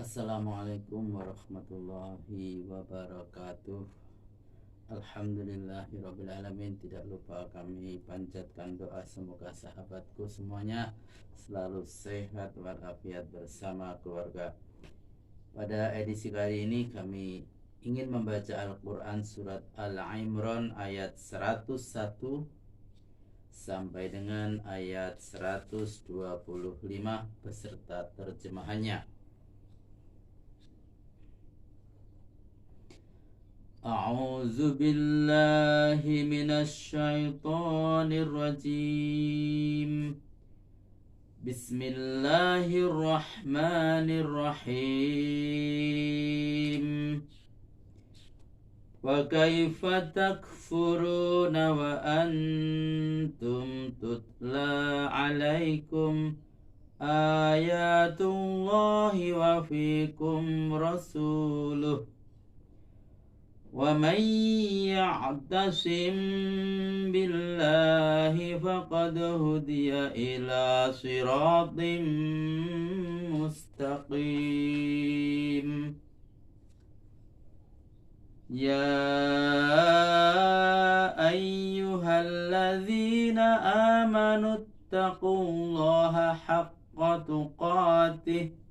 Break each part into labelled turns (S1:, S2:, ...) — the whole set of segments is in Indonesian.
S1: Assalamualaikum warahmatullahi wabarakatuh. Alhamdulillahirrabbilalamin. Tidak lupa kami panjatkan doa semoga sahabatku semuanya selalu sehat walafiat bersama keluarga. Pada edisi kali ini kami ingin membaca Al-Quran surat Al-Imran ayat 101 sampai dengan ayat 125 beserta terjemahannya. A'udzu billahi minasyaitonir rajim. Bismillahirrahmanirrahim. Wa kaifa takfuruna wa antum tutla alaikum ayatullahi wa fikum rasuluh. وَمَنْ يَعْتَصِمْ بِاللَّهِ فَقَدْ هُدِيَ إِلَى صِرَاطٍ مُسْتَقِيمٍ يَا أَيُّهَا الَّذِينَ آمَنُوا اتَّقُوا اللَّهَ حَقَّ تُقَاتِهِ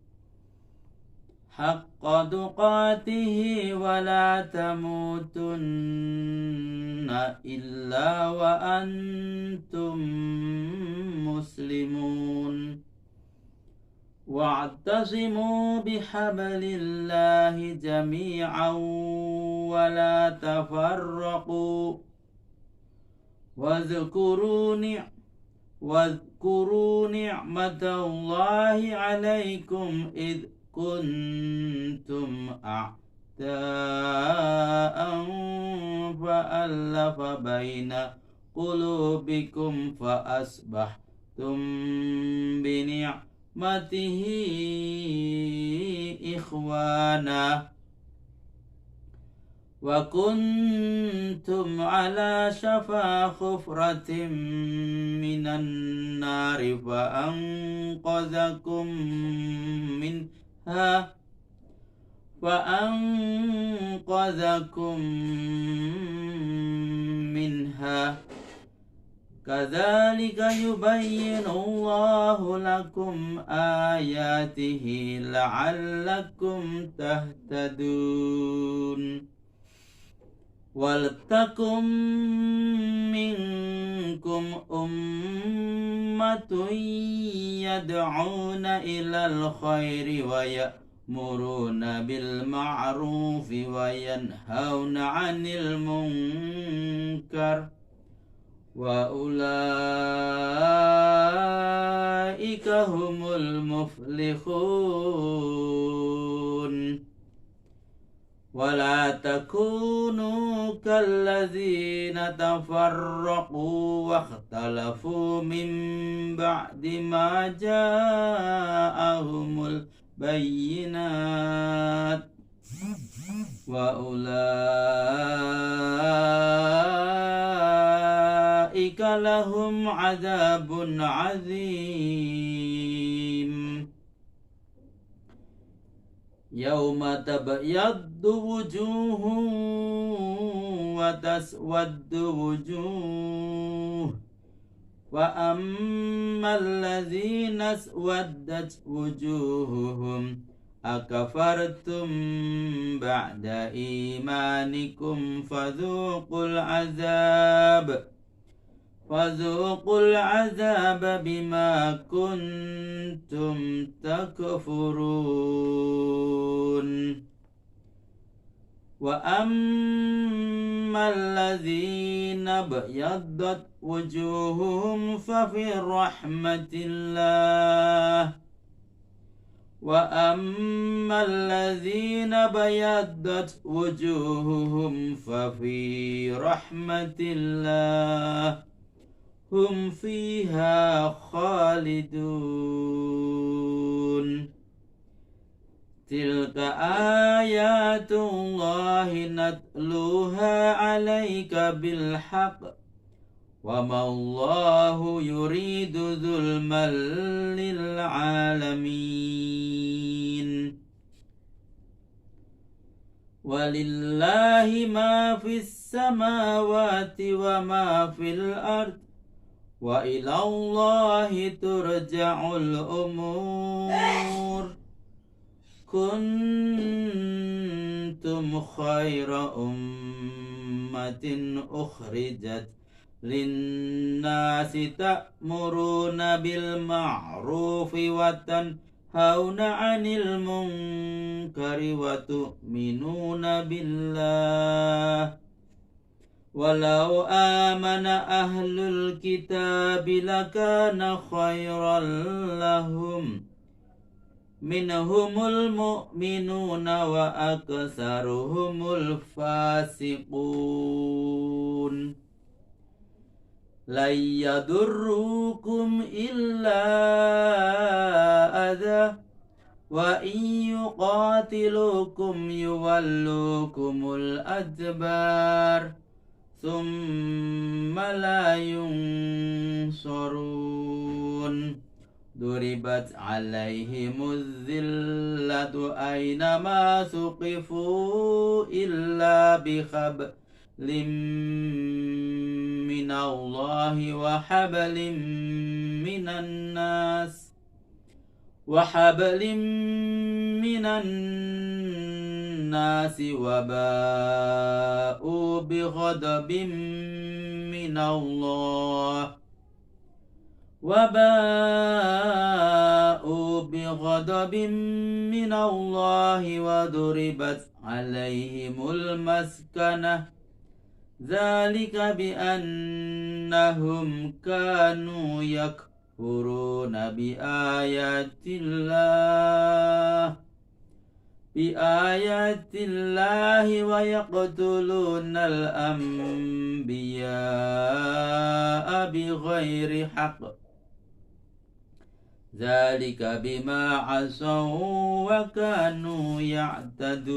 S1: ولا تموتن إلا وأنتم مسلمون واعتصموا بحبل الله جميعا ولا تفرقوا واذكروا نعمة الله عليكم إذ كنتم أعداء فألف بين قلوبكم فأصبحتم بنعمته إخوانا وكنتم على شفا حفرة من النار فأنقذكم منها كذلك يبين الله لكم آياته لعلكم تهتدون ولتكن منكم أمة يدعون إلى الخير ويأمرون بالمعروف وينهون عن المنكر وأولئك هم المفلحون ولا تكونوا كالذين تفرقوا واختلفوا من بعد ما جاءهم البينات وأولئك لهم عذاب عظيم يوم تبيض وجوه وتسود وجوه وأما الذين اسودت وجوههم أكفرتم بعد إيمانكم فذوقوا العذاب بما كنتم تكفرون وأما الذين ابيضت وجوههم ففي رحمة الله وأما الذين ابيضت وجوههم ففي رحمة الله هم فيها خالدون تلك آيات الله نتلوها عليك بالحق وما الله يريد ظلما للعالمين Walillahi ma fis samawati wa ma fil ard wa ilallahi turja'ul umur. Kuntum khaira ummatin ukhrijat linnasi ta'muruna bil ma'rufi wa tanhauna 'anil munkari wa tu'minuna billah. Walau amana ahlul kitabi lakana khairan lahum minhumul mu'minuna wa aksaruhumul fasiqun. La yadurrukum illa adha wa in yuqatilukum yuwallukumul adbar thumma la yunsurun. Duribat alaihimuz zillatu aynama suqifu illa bihablim minallahi wa hablim minan nas wa ba'u bi ghadabin minallah وباءوا بغضب من الله وضربت عليهم المسكنة ذلك بأنهم كانوا يكفرون بآيات الله ويقتلون الأنبياء بغير حق ذلك بما عصوا وكانوا يعتدون.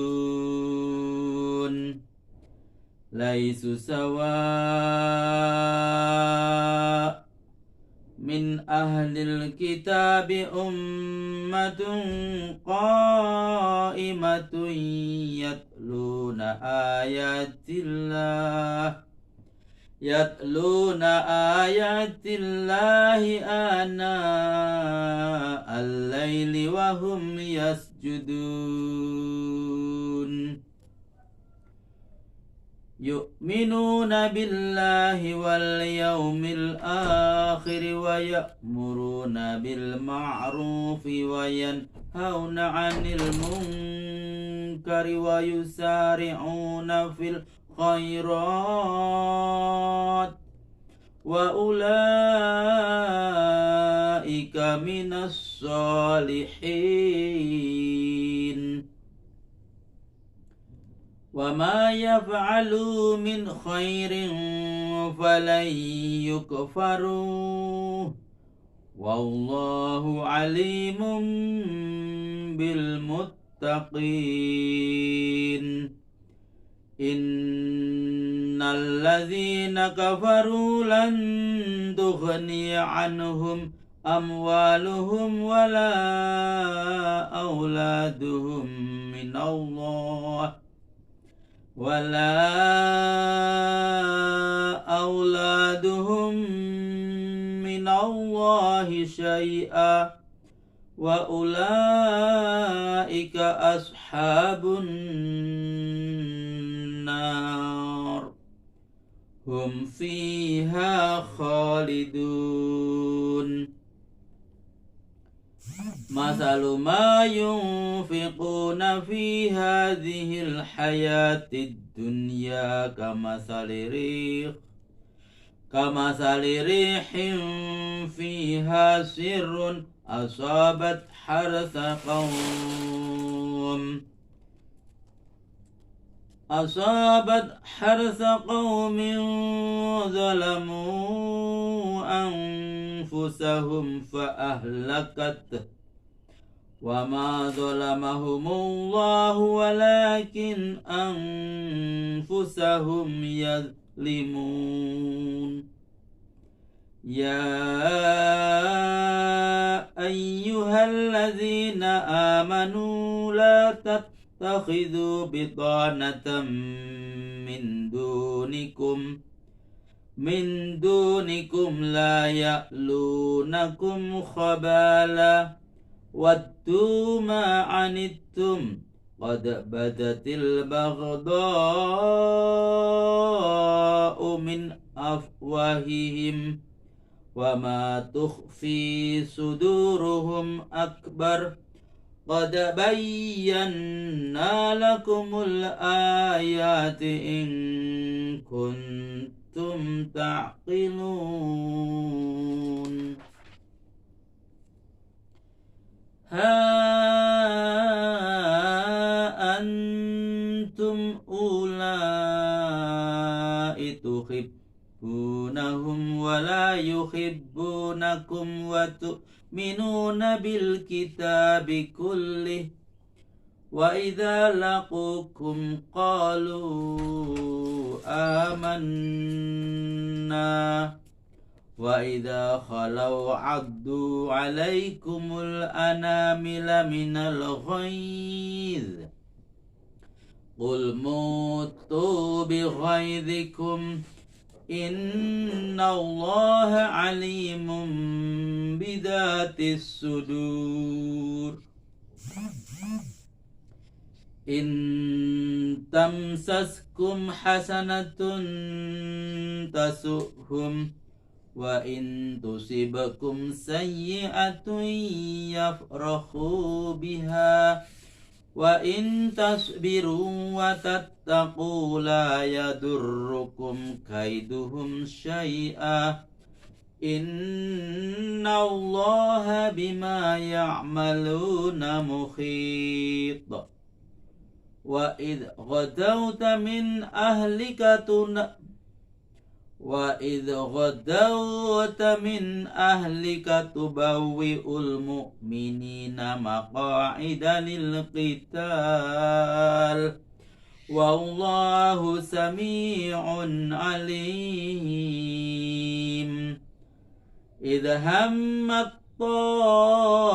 S1: ليسوا سواء من أهل الكتاب أمة قائمة يتلون آيات الله آناء الليل وهم يسجدون يؤمنون بالله واليوم الآخر ويأمرون بالمعروف وينهون عن المنكر ويسارعون في الخيرات وأولئك من الصالحين. وما يفعلوا من خير فلن يكفروه والله عليم بالمتقين. إن الذين كفروا لن تغني عنهم أموالهم ولا أولادهم من الله شيئا وأولئك أصحاب النار هم فيها خالدون. مثل ما ينفقون في هذه الحياة الدنيا كمثل ريح فيها سر أصابت حرث قوم ظلموا أنفسهم فأهلكته وما ظلمهم الله ولكن أنفسهم يظلمون. يا أيها الذين آمنوا لا تتخذوا بطانة من دونكم لا يألونكم خبالا ودوا ما عنتم قد بدت البغضاء من أفواههم وما تخفي صدورهم أكبر قد بينا لكم الآيات إن كنتم تعقلون ها أنتم أولئك تحبونهم ولا يحبونكم وتؤمنون بالكتاب كله وإذا لقوكم قالوا آمنا وإذا خلوا عضوا عليكم الأنامل من الغيظ قل موتوا بغيظكم إن الله عليم بذات الصدور إن تمسسكم حسنة تسؤهم وإن تصبكم سيئة يفرحوا بها وإن تصبروا وتتقوا لا يضركم كيدهم شيئا إن الله بما يعملون محيط وإذ غدوت من أهلك تبوئ المؤمنين مقاعد للقتال والله سميع عليم إذ همت طائفتان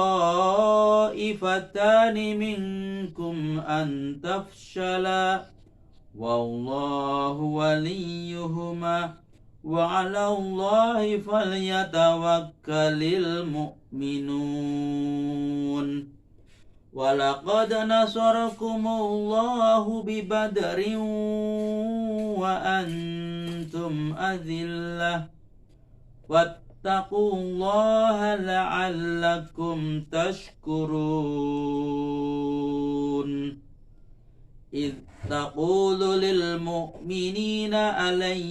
S1: منكم أن تفشلا والله وليهما وعلى الله فليتوكل المؤمنون ولقد نصركم الله ببدر وأنتم أذلة واتقوا الله لعلكم تشكرون إذ تقول للمؤمنين ألن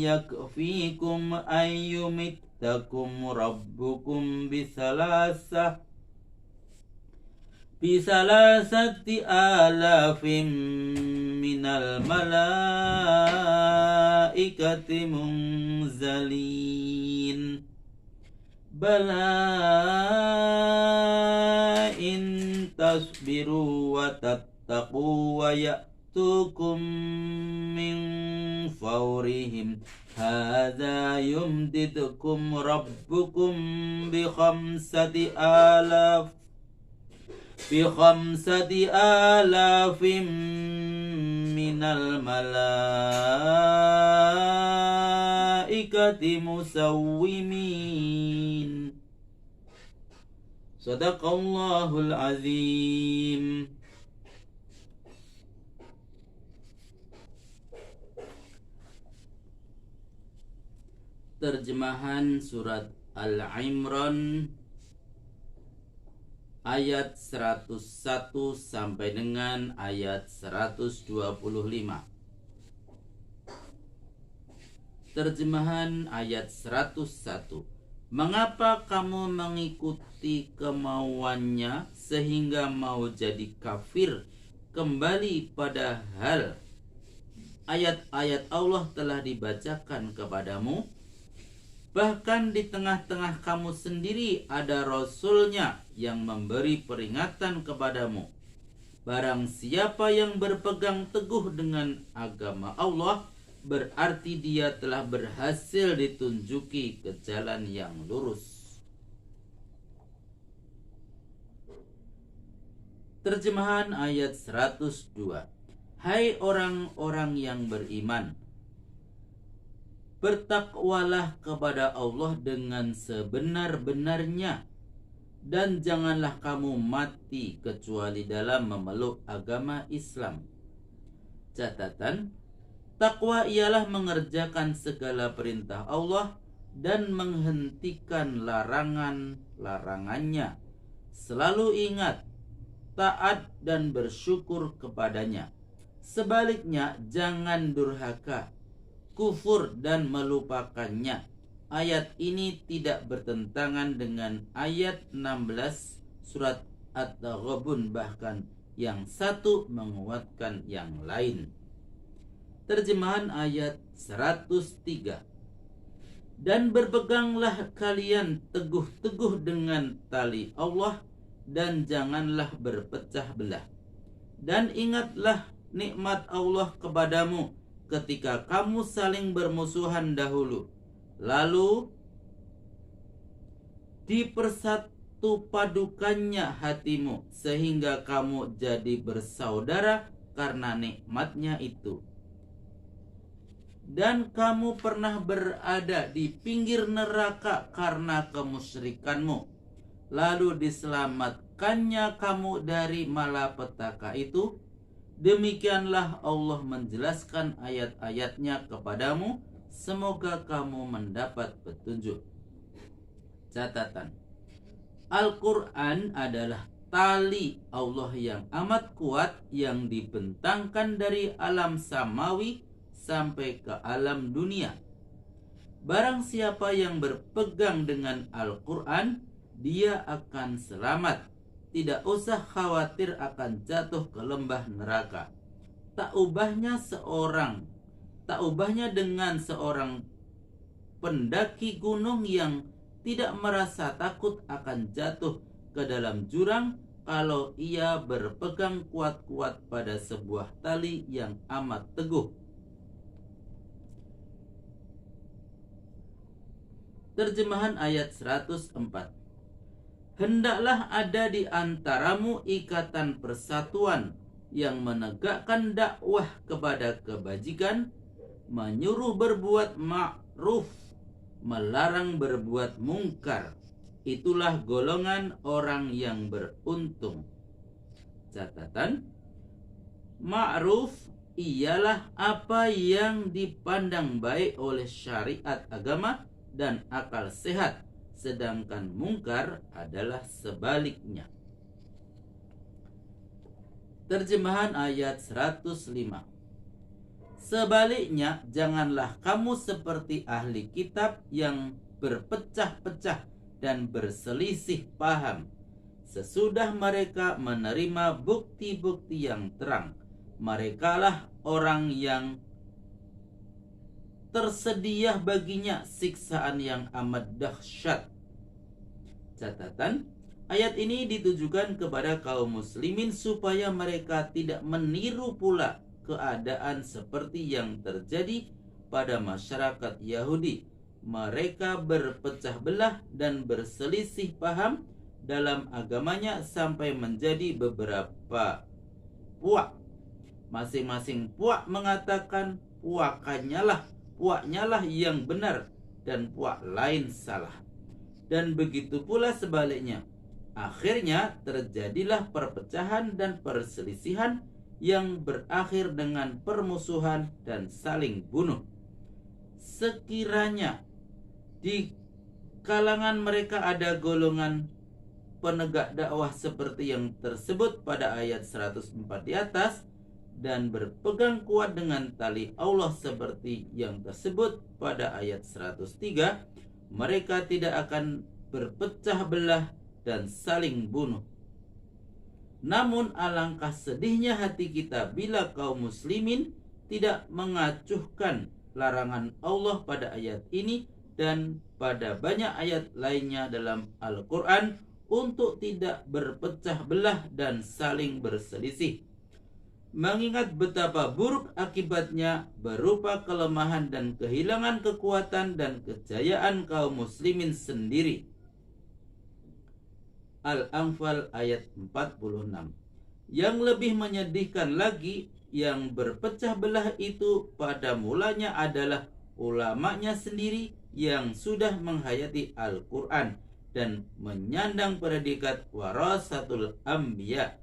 S1: يكفيكم أن يمدكم ربكم بثلاثة آلاف من الملائكة منزلين بلى إن تصبروا وتتقوا ويأتوكم من فورهم هذا يمددكم ربكم بخمسة آلاف من الملائكة مسومين صدق الله العظيم. Terjemahan surat Al-Imran ayat 101 sampai dengan ayat 125. Terjemahan ayat 101. Mengapa kamu mengikuti kemauannya sehingga mau jadi kafir kembali padahal ayat-ayat Allah telah dibacakan kepadamu? Bahkan di tengah-tengah kamu sendiri ada Rasulnya yang memberi peringatan kepadamu. Barang siapa yang berpegang teguh dengan agama Allah, berarti dia telah berhasil ditunjuki ke jalan yang lurus. Terjemahan ayat 102. Hai orang-orang yang beriman, bertakwalah kepada Allah dengan sebenar-benarnya, dan janganlah kamu mati kecuali dalam memeluk agama Islam. Catatan, takwa ialah mengerjakan segala perintah Allah dan menghentikan larangan-larangannya. Selalu ingat, taat dan bersyukur kepadanya. Sebaliknya, jangan durhaka, kufur dan melupakannya. Ayat ini tidak bertentangan dengan ayat 16 surat At-Taghabun, bahkan yang satu menguatkan yang lain. Terjemahan ayat 103. Dan berpeganglah kalian teguh-teguh dengan tali Allah dan janganlah berpecah belah. Dan ingatlah nikmat Allah kepadamu ketika kamu saling bermusuhan dahulu, lalu dipersatu padukannya hatimu sehingga kamu jadi bersaudara karena nikmatnya itu. Dan kamu pernah berada di pinggir neraka karena kemusyrikanmu, lalu diselamatkannya kamu dari malapetaka itu. Demikianlah Allah menjelaskan ayat-ayatnya kepadamu, semoga kamu mendapat petunjuk. Catatan, Al-Quran adalah tali Allah yang amat kuat yang dibentangkan dari alam samawi sampai ke alam dunia. Barang siapa yang berpegang dengan Al-Quran, dia akan selamat. Tidak usah khawatir akan jatuh ke lembah neraka. Tak ubahnya dengan seorang pendaki gunung yang tidak merasa takut akan jatuh ke dalam jurang kalau ia berpegang kuat-kuat pada sebuah tali yang amat teguh. Terjemahan ayat 104. Hendaklah ada di antaramu ikatan persatuan yang menegakkan dakwah kepada kebajikan, menyuruh berbuat ma'ruf, melarang berbuat mungkar. Itulah golongan orang yang beruntung. Catatan, ma'ruf ialah apa yang dipandang baik oleh syariat agama dan akal sehat, sedangkan mungkar adalah sebaliknya. Terjemahan ayat 105. Sebaliknya, janganlah kamu seperti ahli kitab yang berpecah-pecah dan berselisih paham sesudah mereka menerima bukti-bukti yang terang. Merekalah orang yang tersedia baginya siksaan yang amat dahsyat. Catatan, ayat ini ditujukan kepada kaum muslimin supaya mereka tidak meniru pula keadaan seperti yang terjadi pada masyarakat Yahudi. Mereka berpecah belah dan berselisih paham dalam agamanya sampai menjadi beberapa puak. Masing-masing puak mengatakan puaknya lah yang benar dan puak lain salah. Dan begitu pula sebaliknya. Akhirnya terjadilah perpecahan dan perselisihan yang berakhir dengan permusuhan dan saling bunuh. Sekiranya di kalangan mereka ada golongan penegak dakwah seperti yang tersebut pada ayat 104 di atas, dan berpegang kuat dengan tali Allah seperti yang tersebut pada ayat 103, mereka tidak akan berpecah belah dan saling bunuh. Namun alangkah sedihnya hati kita bila kaum muslimin tidak mengacuhkan larangan Allah pada ayat ini dan pada banyak ayat lainnya dalam Al-Quran untuk tidak berpecah belah dan saling berselisih. Mengingat betapa buruk akibatnya berupa kelemahan dan kehilangan kekuatan dan kejayaan kaum muslimin sendiri. Al-Anfal ayat 46. Yang lebih menyedihkan lagi, yang berpecah belah itu pada mulanya adalah ulamanya sendiri yang sudah menghayati Al-Quran dan menyandang predikat warasatul anbiya.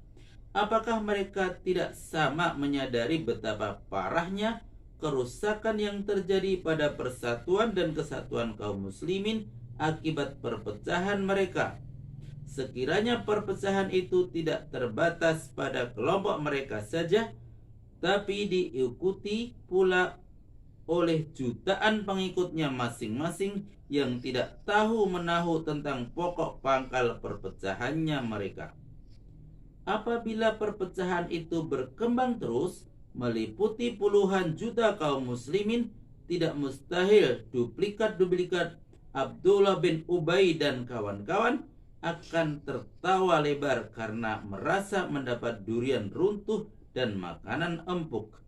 S1: Apakah mereka tidak sama menyadari betapa parahnya kerusakan yang terjadi pada persatuan dan kesatuan kaum muslimin akibat perpecahan mereka? Sekiranya perpecahan itu tidak terbatas pada kelompok mereka saja, tapi diikuti pula oleh jutaan pengikutnya masing-masing yang tidak tahu menahu tentang pokok pangkal perpecahannya mereka. Apabila perpecahan itu berkembang terus, meliputi puluhan juta kaum muslimin, tidak mustahil duplikat-duplikat Abdullah bin Ubay dan kawan-kawan akan tertawa lebar karena merasa mendapat durian runtuh dan makanan empuk.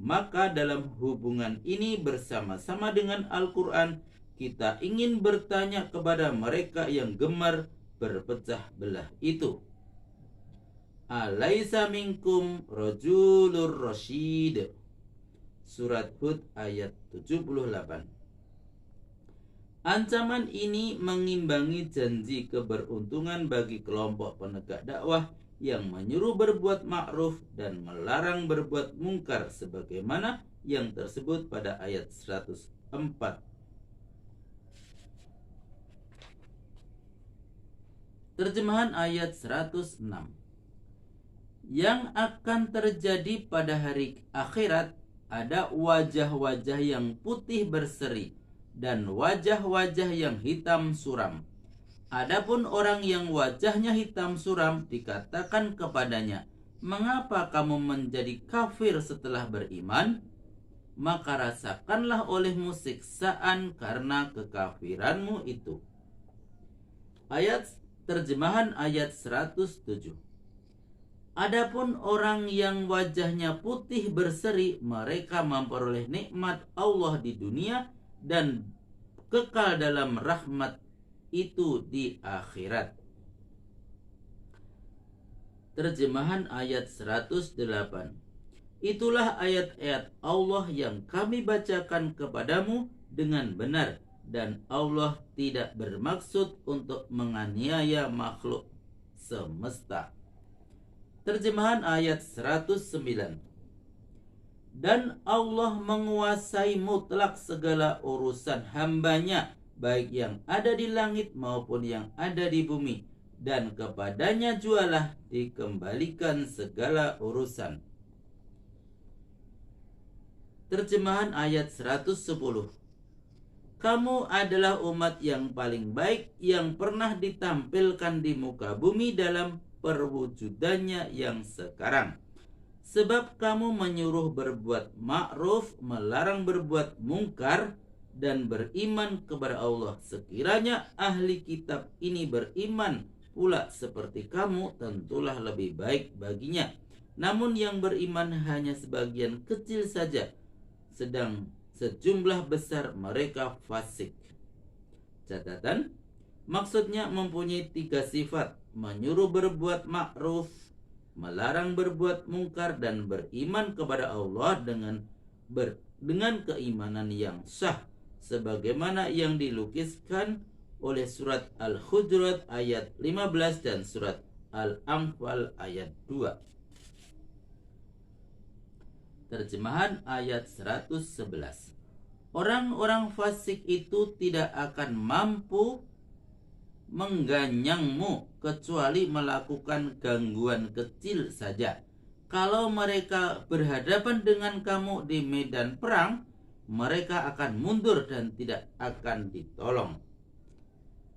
S1: Maka dalam hubungan ini bersama-sama dengan Al-Quran, kita ingin bertanya kepada mereka yang gemar berpecah belah itu. Alaisa minkum rajulur rasyid. Surat Hud ayat 78. Ancaman ini mengimbangi janji keberuntungan bagi kelompok penegak dakwah yang menyuruh berbuat ma'ruf dan melarang berbuat mungkar sebagaimana yang tersebut pada ayat 104. Terjemahan ayat 106. Yang akan terjadi pada hari akhirat, ada wajah-wajah yang putih berseri dan wajah-wajah yang hitam suram. Adapun orang yang wajahnya hitam suram, dikatakan kepadanya, "Mengapa kamu menjadi kafir setelah beriman? Maka rasakanlah olehmu siksaan karena kekafiranmu itu." Terjemahan ayat 107. Adapun orang yang wajahnya putih berseri, mereka memperoleh nikmat Allah di dunia dan kekal dalam rahmat itu di akhirat. Terjemahan ayat 108. Itulah ayat-ayat Allah yang kami bacakan kepadamu dengan benar, dan Allah tidak bermaksud untuk menganiaya makhluk semesta. Terjemahan ayat 109. Dan Allah menguasai mutlak segala urusan hambanya, baik yang ada di langit maupun yang ada di bumi, dan kepadanya jualah dikembalikan segala urusan. Terjemahan ayat 110. Kamu adalah umat yang paling baik yang pernah ditampilkan di muka bumi dalam perwujudannya yang sekarang. Sebab kamu menyuruh berbuat ma'ruf, melarang berbuat mungkar, dan beriman kepada Allah. Sekiranya ahli kitab ini beriman pula seperti kamu, tentulah lebih baik baginya. Namun yang beriman hanya sebagian kecil saja, sedang sejumlah besar mereka fasik. Catatan, maksudnya mempunyai 3 sifat: menyuruh berbuat ma'ruf, melarang berbuat mungkar, dan beriman kepada Allah dengan keimanan yang sah, sebagaimana yang dilukiskan oleh surat Al-Hujurat ayat 15 dan surat Al-Anfal ayat 2. Terjemahan ayat 111. Orang-orang fasik itu tidak akan mampu mengganyangmu kecuali melakukan gangguan kecil saja. Kalau mereka berhadapan dengan kamu di medan perang, mereka akan mundur dan tidak akan ditolong.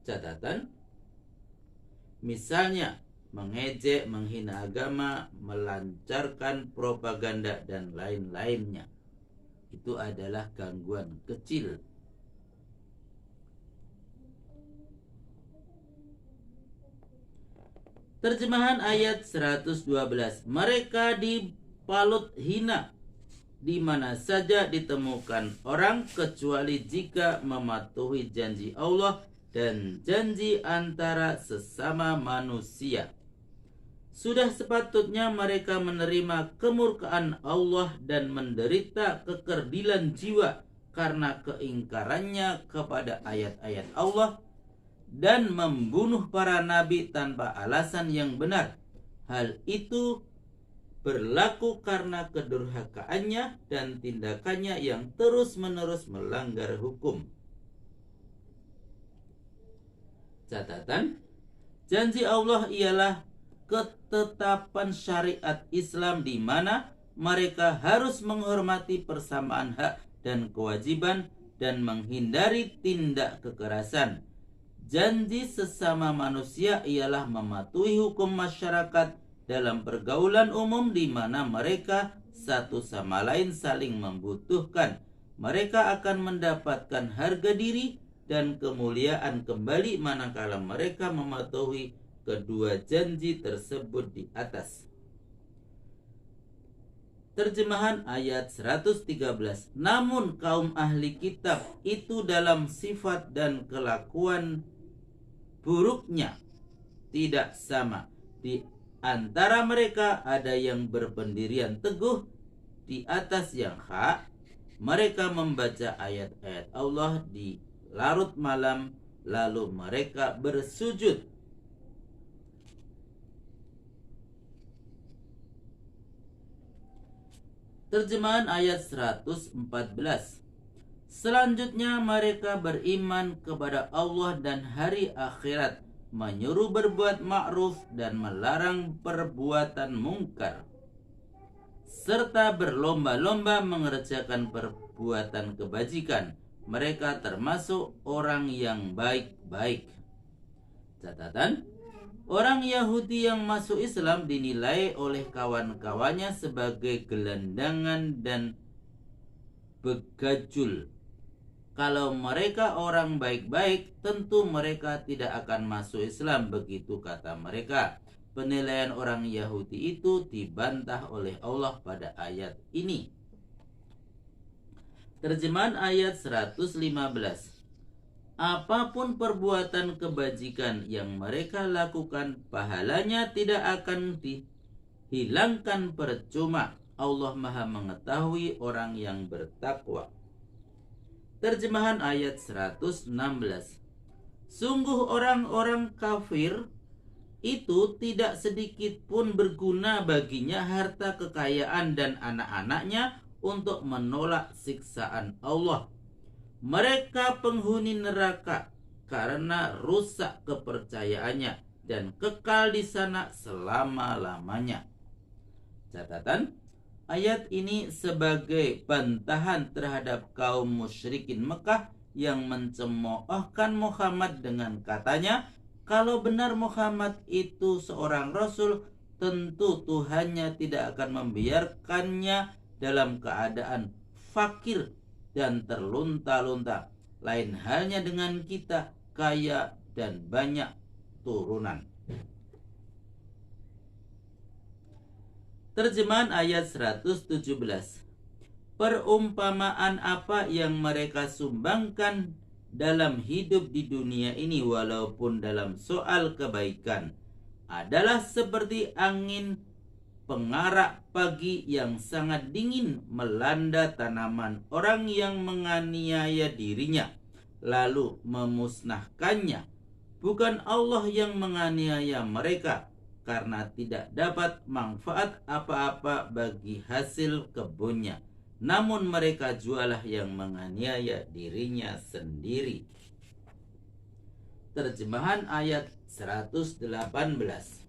S1: Catatan, misalnya mengejek, menghina agama, melancarkan propaganda, dan lain-lainnya. Itu adalah gangguan kecil. Terjemahan ayat 112. Mereka dipalut hina di mana saja ditemukan orang, kecuali jika mematuhi janji Allah dan janji antara sesama manusia. Sudah sepatutnya mereka menerima kemurkaan Allah dan menderita kekerdilan jiwa karena keingkarannya kepada ayat-ayat Allah dan membunuh para nabi tanpa alasan yang benar. Hal itu berlaku karena kedurhakaannya dan tindakannya yang terus-menerus melanggar hukum. Catatan, janji Allah ialah ketetapan syariat Islam di mana mereka harus menghormati persamaan hak dan kewajiban dan menghindari tindak kekerasan. Janji sesama manusia ialah mematuhi hukum masyarakat dalam pergaulan umum di mana mereka satu sama lain saling membutuhkan. Mereka akan mendapatkan harga diri dan kemuliaan kembali manakala mereka mematuhi kedua janji tersebut di atas. Terjemahan ayat 113. Namun kaum ahli kitab itu dalam sifat dan kelakuan buruknya tidak sama. Di antara mereka ada yang berpendirian teguh di atas yang hak. Mereka membaca ayat-ayat Allah di larut malam, lalu mereka bersujud. Terjemahan ayat 114. Selanjutnya mereka beriman kepada Allah dan hari akhirat, menyuruh berbuat ma'ruf dan melarang perbuatan mungkar, serta berlomba-lomba mengerjakan perbuatan kebajikan. Mereka termasuk orang yang baik-baik. Catatan, orang Yahudi yang masuk Islam dinilai oleh kawan-kawannya sebagai gelandangan dan begajul. Kalau mereka orang baik-baik, tentu mereka tidak akan masuk Islam, begitu kata mereka. Penilaian orang Yahudi itu dibantah oleh Allah pada ayat ini. Terjemahan ayat 115. Apapun perbuatan kebajikan yang mereka lakukan, pahalanya tidak akan dihilangkan percuma. Allah Maha mengetahui orang yang bertakwa. Terjemahan ayat 116. Sungguh orang-orang kafir itu tidak sedikit pun berguna baginya harta kekayaan dan anak-anaknya untuk menolak siksaan Allah. Mereka penghuni neraka karena rusak kepercayaannya dan kekal di sana selama-lamanya. Catatan, ayat ini sebagai bantahan terhadap kaum musyrikin Mekah yang mencemoohkan Muhammad dengan katanya, kalau benar Muhammad itu seorang rasul, tentu Tuhannya tidak akan membiarkannya dalam keadaan fakir dan terlunta-lunta. Lain halnya dengan kita, kaya dan banyak turunan. Terjemahan ayat 117. Perumpamaan apa yang mereka sumbangkan dalam hidup di dunia ini, walaupun dalam soal kebaikan, adalah seperti angin pengarak pagi yang sangat dingin melanda tanaman orang yang menganiaya dirinya, lalu memusnahkannya. Bukan Allah yang menganiaya mereka, karena tidak dapat manfaat apa-apa bagi hasil kebunnya, namun mereka jualah yang menganiaya dirinya sendiri. Terjemahan ayat 118.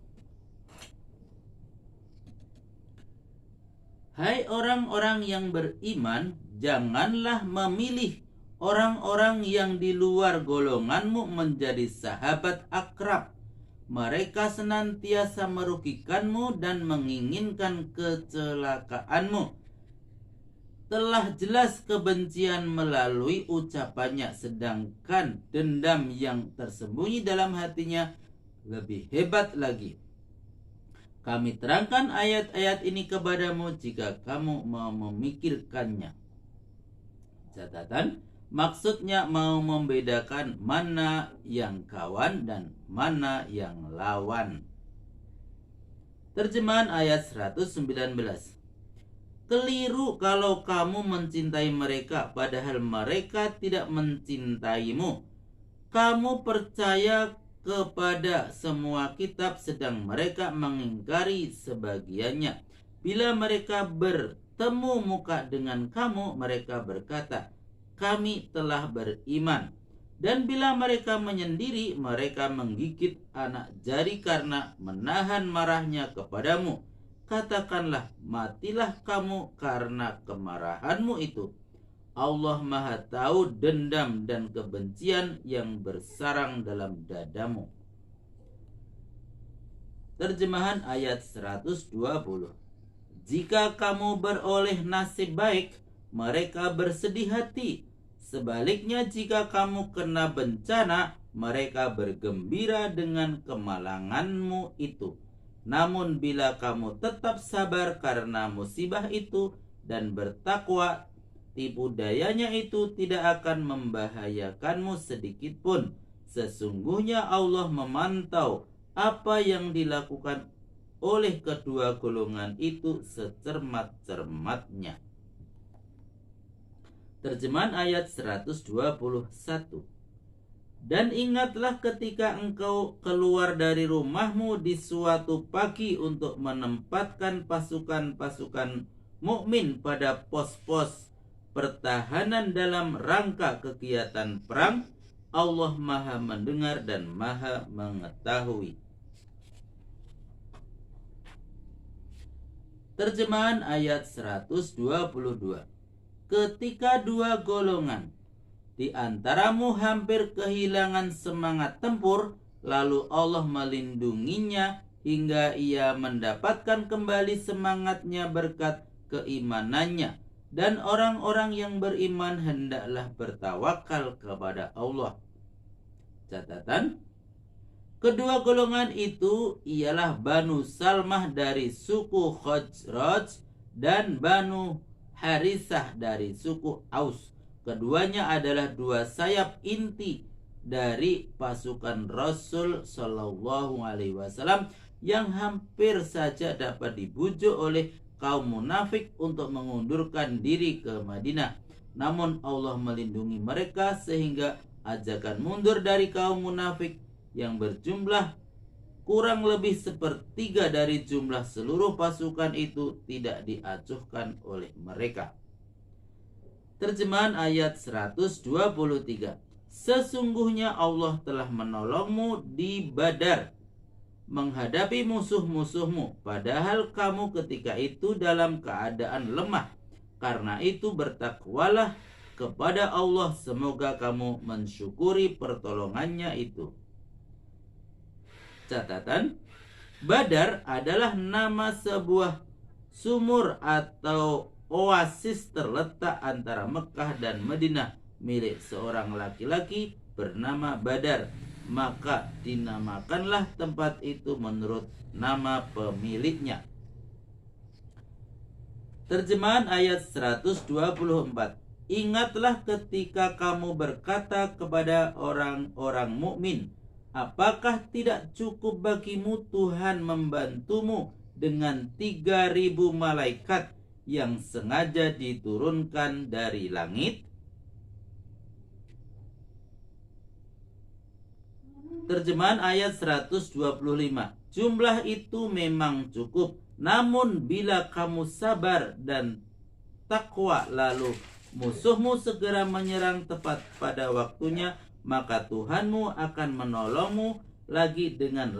S1: Hai orang-orang yang beriman, janganlah memilih orang-orang yang di luar golonganmu menjadi sahabat akrab. Mereka senantiasa merugikanmu dan menginginkan kecelakaanmu. Telah jelas kebencian melalui ucapannya, sedangkan dendam yang tersembunyi dalam hatinya lebih hebat lagi. Kami terangkan ayat-ayat ini kepadamu jika kamu mau memikirkannya. Catatan, maksudnya mau membedakan mana yang kawan dan mana yang lawan. Terjemahan ayat 119. Keliru kalau kamu mencintai mereka padahal mereka tidak mencintaimu. Kamu percaya kepada semua kitab sedang mereka mengingkari sebagiannya. Bila mereka bertemu muka dengan kamu, mereka berkata, kami telah beriman. Dan bila mereka menyendiri, mereka menggigit anak jari karena menahan marahnya kepadamu. Katakanlah, matilah kamu karena kemarahanmu itu. Allah Maha tahu dendam dan kebencian yang bersarang dalam dadamu. Terjemahan ayat 120. Jika kamu beroleh nasib baik, mereka bersedih hati. Sebaliknya jika kamu kena bencana, mereka bergembira dengan kemalanganmu itu. Namun bila kamu tetap sabar karena musibah itu dan bertakwa, tipu dayanya itu tidak akan membahayakanmu sedikit pun. Sesungguhnya Allah memantau apa yang dilakukan oleh kedua golongan itu secermat-cermatnya. Terjemahan ayat 121. Dan ingatlah ketika engkau keluar dari rumahmu di suatu pagi untuk menempatkan pasukan-pasukan mukmin pada pos-pos pertahanan dalam rangka kegiatan perang. Allah Maha mendengar dan Maha mengetahui. Terjemahan ayat 122. Ketika dua golongan di antaramu hampir kehilangan semangat tempur, lalu Allah melindunginya hingga ia mendapatkan kembali semangatnya berkat keimanannya. Dan orang-orang yang beriman hendaklah bertawakal kepada Allah. Catatan, kedua golongan itu ialah Banu Salmah dari suku Khazraj dan Banu Harisah dari suku Aus. Keduanya adalah dua sayap inti dari pasukan Rasul Shallallahu Alaihi Wasallam yang hampir saja dapat dibujuk oleh kaum munafik untuk mengundurkan diri ke Madinah. Namun Allah melindungi mereka sehingga ajakan mundur dari kaum munafik yang berjumlah kurang lebih sepertiga dari jumlah seluruh pasukan itu tidak diacuhkan oleh mereka. Terjemahan ayat 123. Sesungguhnya Allah telah menolongmu di Badar menghadapi musuh-musuhmu, padahal kamu ketika itu dalam keadaan lemah. Karena itu bertakwalah kepada Allah, semoga kamu mensyukuri pertolongannya itu. Catatan, Badar adalah nama sebuah sumur atau oasis terletak antara Mekah dan Madinah milik seorang laki-laki bernama Badar. Maka dinamakanlah tempat itu menurut nama pemiliknya. Terjemahan ayat 124. Ingatlah ketika kamu berkata kepada orang-orang mukmin, apakah tidak cukup bagimu Tuhan membantumu dengan 3.000 malaikat yang sengaja diturunkan dari langit? Terjemahan ayat 125. Jumlah itu memang cukup, namun bila kamu sabar dan takwa lalu musuhmu segera menyerang tepat pada waktunya, maka Tuhanmu akan menolongmu lagi dengan